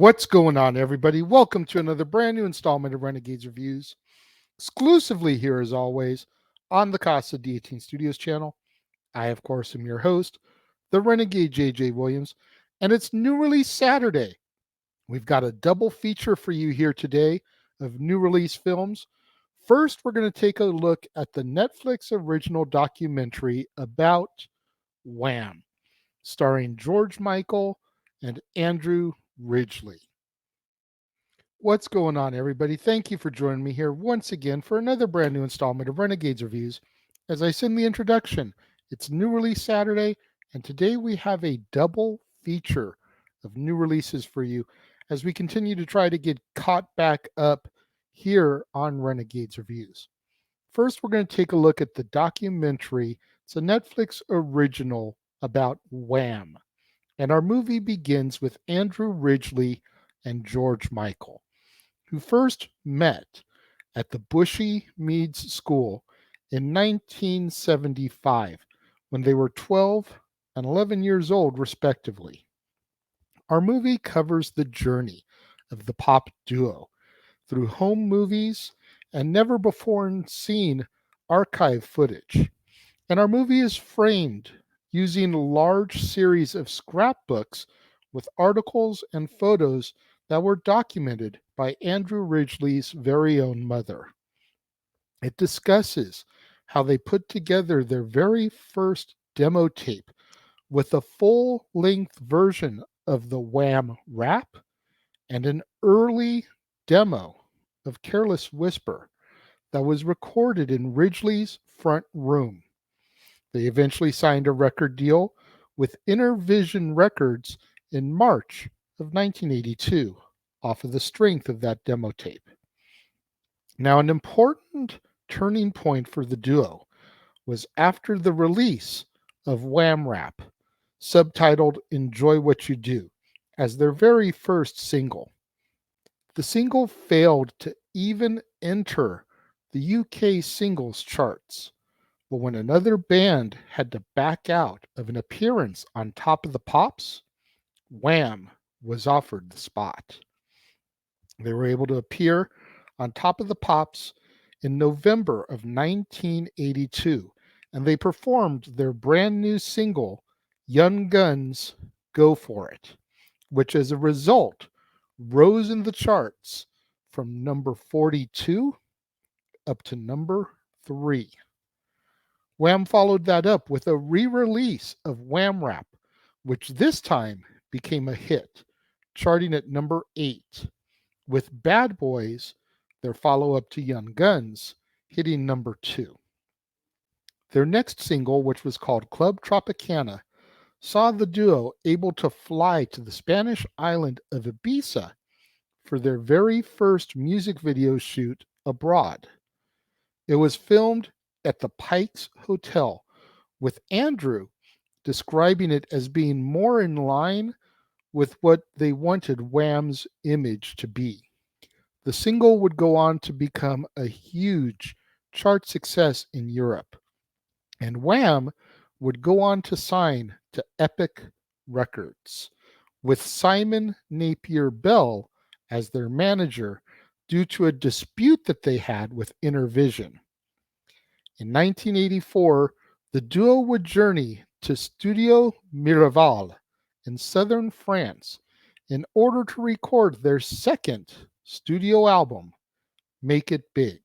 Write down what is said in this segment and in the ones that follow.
What's going on, everybody? Welcome to another brand new installment of Renegades Reviews, exclusively here as always on the Casa D18 Studios channel. I, of course, am your host, the Renegade JJ Williams, and it's New Release Saturday. We've got a double feature for you here today of new release films. First, we're going to take a look at the Netflix original documentary about Wham, starring George Michael and Andrew Ridgley. What's going on, everybody? Thank you for joining me here once again for another brand new installment of Renegades Reviews. As I said in the introduction, it's New Release Saturday, and today we have a double feature of new releases for you as we continue to try to get caught back up here on Renegades Reviews. First, we're going to take a look at the documentary. It's a Netflix original about Wham. And our movie begins with Andrew Ridgley and George Michael, who first met at the Bushy Meads School in 1975 when they were 12 and 11 years old, respectively. Our movie covers the journey of the pop duo through home movies and never before seen archive footage. And our movie is framed using a large series of scrapbooks with articles and photos that were documented by Andrew Ridgley's very own mother. It discusses how they put together their very first demo tape with a full-length version of the Wham rap and an early demo of Careless Whisper that was recorded in Ridgley's front room. They eventually signed a record deal with Intervision Records in March of 1982 off of the strength of that demo tape. Now, an important turning point for the duo was after the release of Wham Rap, subtitled Enjoy What You Do, as their very first single. The single failed to even enter the UK singles charts. But when another band had to back out of an appearance on Top of the Pops, Wham was offered the spot. They were able to appear on Top of the Pops in November of 1982, and they performed their brand new single, Young Guns, Go For It, which as a result rose in the charts from number 42 up to number 3. Wham followed that up with a re-release of Wham Rap, which this time became a hit, charting at number 8, with Bad Boys, their follow-up to Young Guns, hitting number 2. Their next single, which was called Club Tropicana, saw the duo able to fly to the Spanish island of Ibiza for their very first music video shoot abroad. It was filmed at the Pikes Hotel, with Andrew describing it as being more in line with what they wanted Wham's image to be. The single would go on to become a huge chart success in Europe, and Wham would go on to sign to Epic Records, with Simon Napier Bell as their manager due to a dispute that they had with Intervision. In 1984, the duo would journey to Studio Miraval in southern France in order to record their second studio album, Make It Big.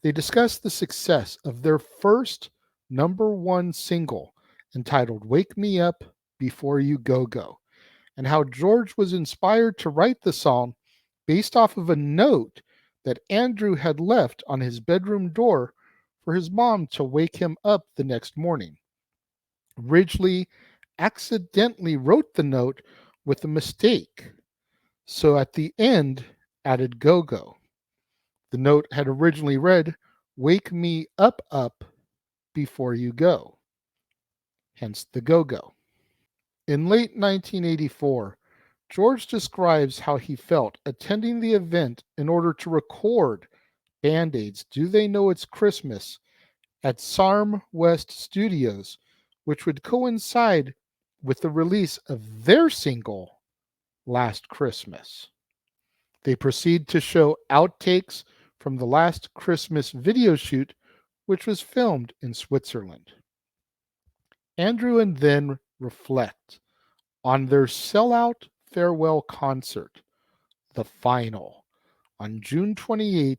They discussed the success of their first number one single entitled Wake Me Up Before You Go Go, and how George was inspired to write the song based off of a note that Andrew had left on his bedroom door for his mom to wake him up the next morning. Ridgley accidentally wrote the note with a mistake, so at the end added go go. The note had originally read, Wake me up before you go, hence the go go. In late 1984, George describes how he felt attending the event in order to record Band-Aid's Do They Know It's Christmas at Sarm West Studios, which would coincide with the release of their single, Last Christmas. They proceed to show outtakes from the Last Christmas video shoot, which was filmed in Switzerland. Andrew and then reflect on their sellout farewell concert, the final, on June 28th,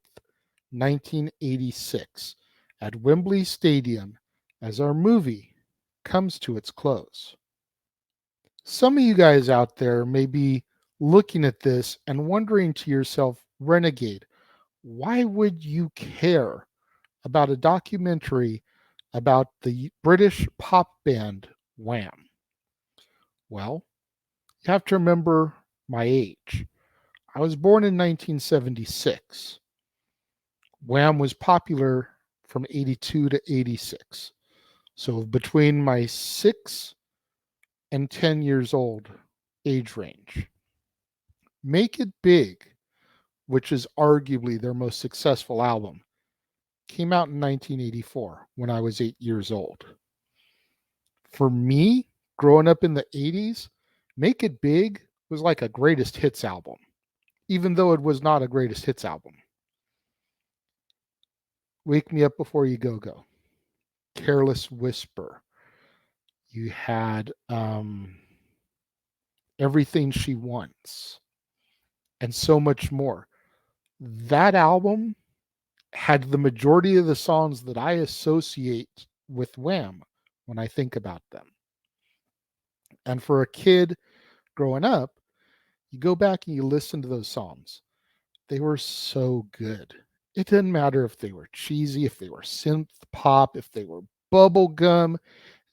1986, at Wembley Stadium as our movie comes to its close. Some of you guys out there may be looking at this and wondering to yourself, Renegade, why would you care about a documentary about the British pop band Wham? Well, you have to remember my age. I was born in 1976. Wham was popular from 82 to 86. So between my 6 and 10 years old age range. Make It Big, which is arguably their most successful album, came out in 1984 when I was 8 years old. For me, growing up in the 80s, Make It Big was like a greatest hits album, even though it was not a greatest hits album. Wake Me Up Before You Go Go, Careless Whisper. You had Everything She Wants, and so much more. That album had the majority of the songs that I associate with Wham when I think about them. And for a kid growing up, you go back and you listen to those songs. They were so good. It didn't matter if they were cheesy, if they were synth pop, if they were bubblegum.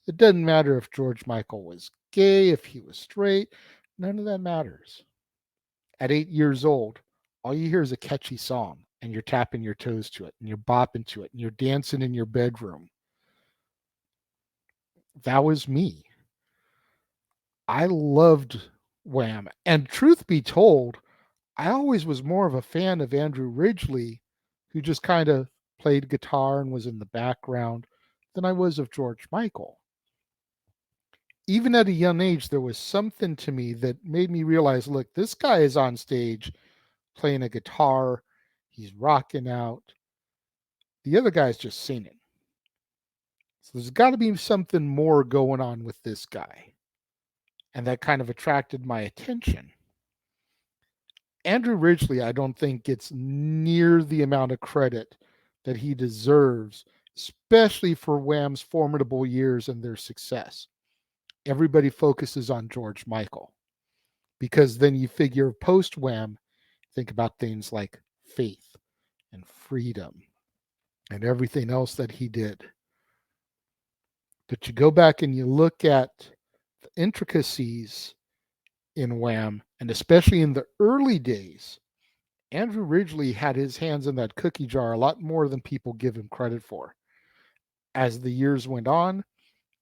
It doesn't matter if George Michael was gay, if he was straight. None of that matters. At 8 years old, all you hear is a catchy song, and you're tapping your toes to it, and you're bopping to it, and you're dancing in your bedroom. That was me. I loved Wham. And truth be told, I always was more of a fan of Andrew Ridgley, who just kind of played guitar and was in the background, than I was of George Michael. Even at a young age, there was something to me that made me realize, look, this guy is on stage playing a guitar, he's rocking out. The other guy's just singing. So there's got to be something more going on with this guy. And that kind of attracted my attention. Andrew Ridgley, I don't think, gets near the amount of credit that he deserves, especially for Wham's formidable years and their success. Everybody focuses on George Michael because then you figure post Wham, think about things like Faith and Freedom and everything else that he did. But you go back and you look at the intricacies in Wham, and especially in the early days, Andrew Ridgley had his hands in that cookie jar a lot more than people give him credit for. As the years went on,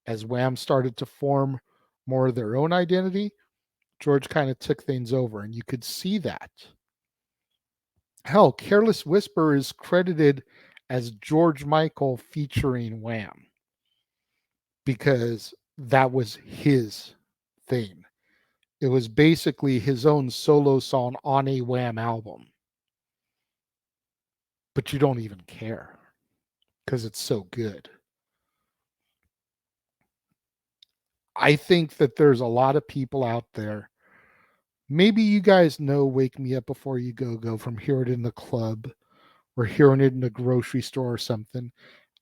as Wham started to form more of their own identity, George kind of took things over, and you could see that. Hell, Careless Whisper is credited as George Michael featuring Wham because that was his thing. It was basically his own solo song on a Wham album. But you don't even care because it's so good. I think that there's a lot of people out there. Maybe you guys know Wake Me Up Before You Go Go from hearing it in the club or hearing it in the grocery store or something.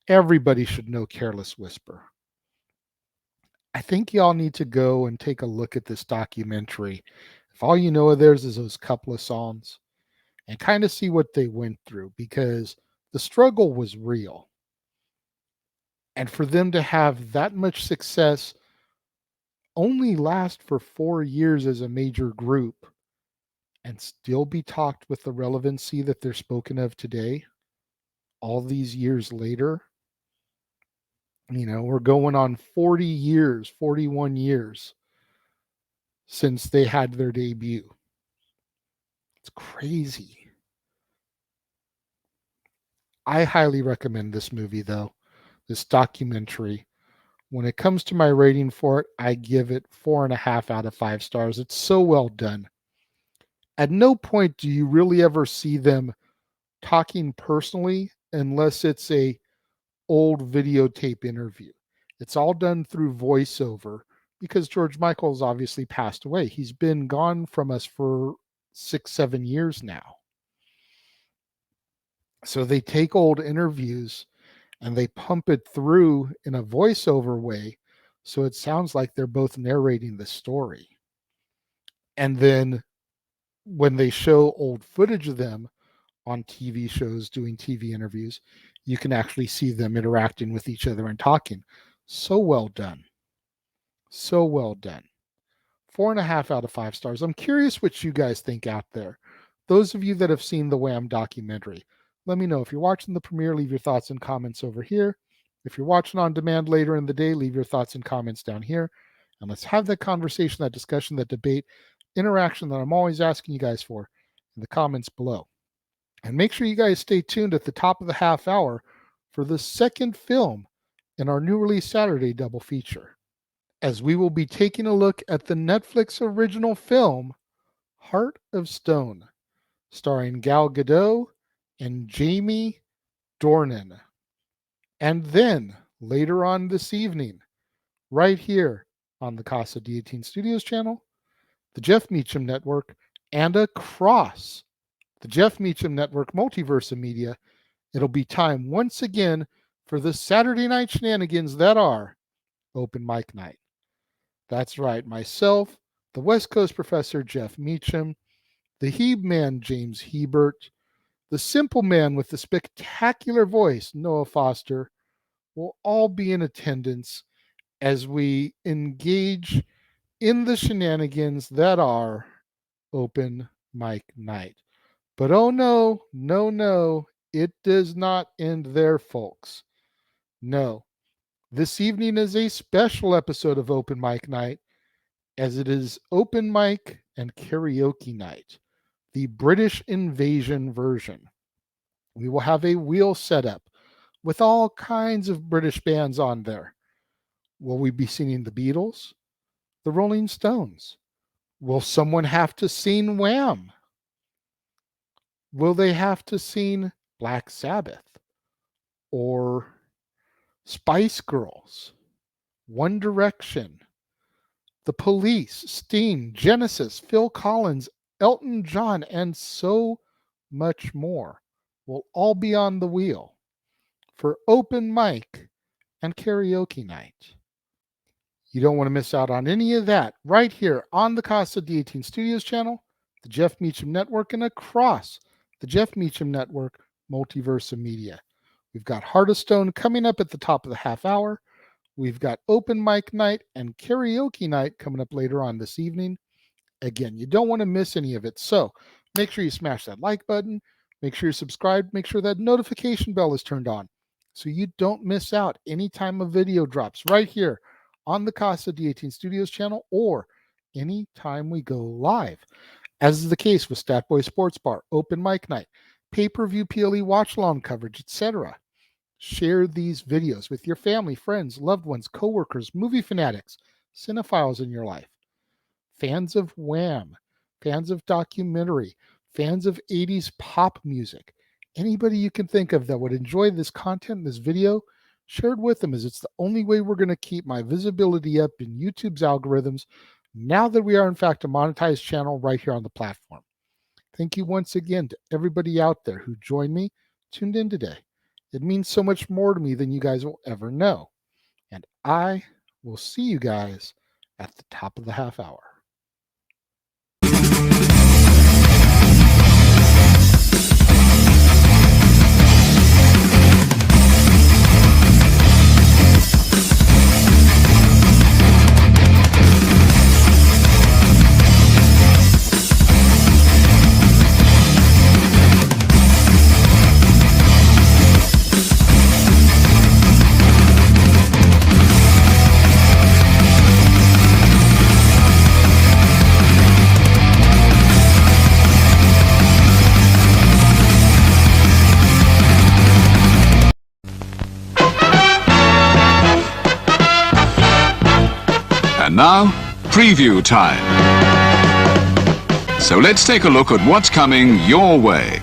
Everybody should know Careless Whisper. I think y'all need to go and take a look at this documentary. If all you know of theirs is those couple of songs, and kind of see what they went through, because the struggle was real. And for them to have that much success only last for 4 years as a major group and still be talked with the relevancy that they're spoken of today, all these years later, we're going on 40 years, 41 years since they had their debut. It's crazy. I highly recommend this movie, though, this documentary. When it comes to my rating for it, I give it 4.5 out of 5 stars. It's so well done. At no point do you really ever see them talking personally unless it's a old videotape interview. It's all done through voiceover because George Michael's obviously passed away. He's been gone from us for 6-7 years now. So they take old interviews and they pump it through in a voiceover way so it sounds like they're both narrating the story. And then when they show old footage of them on TV shows doing TV interviews, you can actually see them interacting with each other and talking. So well done. So well done. 4.5 out of 5 stars. I'm curious what you guys think out there. Those of you that have seen the Wham documentary, let me know. If you're watching the premiere, leave your thoughts and comments over here. If you're watching on demand later in the day, leave your thoughts and comments down here. And let's have that conversation, that discussion, that debate, interaction that I'm always asking you guys for in the comments below. And make sure you guys stay tuned at the top of the half hour for the second film in our new release Saturday double feature, as we will be taking a look at the Netflix original film Heart of Stone, starring Gal Gadot and Jamie Dornan. And then later on this evening, right here on the Casa D18 Studios channel, the Jeff Meacham Network, and across the Jeff Meacham Network multiverse of media, it'll be time once again for the Saturday night shenanigans that are Open Mic Night. That's right, myself, the West Coast professor Jeff Meacham, the Hebe man James Hebert, the simple man with the spectacular voice Noah Foster will all be in attendance as we engage in the shenanigans that are Open Mic Night. But oh no, no, no, it does not end there, folks. No, this evening is a special episode of Open Mic Night, as it is Open Mic and Karaoke Night, the British Invasion version. We will have a wheel set up with all kinds of British bands on there. Will we be singing the Beatles? The Rolling Stones? Will someone have to sing Wham? Will they have to sing Black Sabbath? Or Spice Girls? One Direction? The Police, Sting, Genesis, Phil Collins, Elton John, and so much more will all be on the wheel for Open Mic and Karaoke Night. You don't want to miss out on any of that right here on the Casa D18 Studios channel, the Jeff Meacham Network, and across the Jeff Meacham Network multiverse of media. We've got Heart of Stone coming up at the top of the half hour. We've got Open Mic Night and Karaoke Night coming up later on this evening. Again, you don't want to miss any of it. So make sure you smash that like button. Make sure you're subscribed. Make sure that notification bell is turned on so you don't miss out anytime a video drops right here on the Casa D18 Studios channel or anytime we go live, as is the case with Statboy Sports Bar, Open Mic Night, pay-per-view PLE watch-along coverage, etc. Share these videos with your family, friends, loved ones, coworkers, movie fanatics, cinephiles in your life, fans of Wham, fans of documentary, fans of 80s pop music. Anybody you can think of that would enjoy this content, this video, share it with them, as it's the only way we're going to keep my visibility up in YouTube's algorithms now that we are, in fact, a monetized channel right here on the platform. Thank you once again to everybody out there who joined me, tuned in today. It means so much more to me than you guys will ever know. And I will see you guys at the top of the half hour. And now, preview time. So let's take a look at what's coming your way.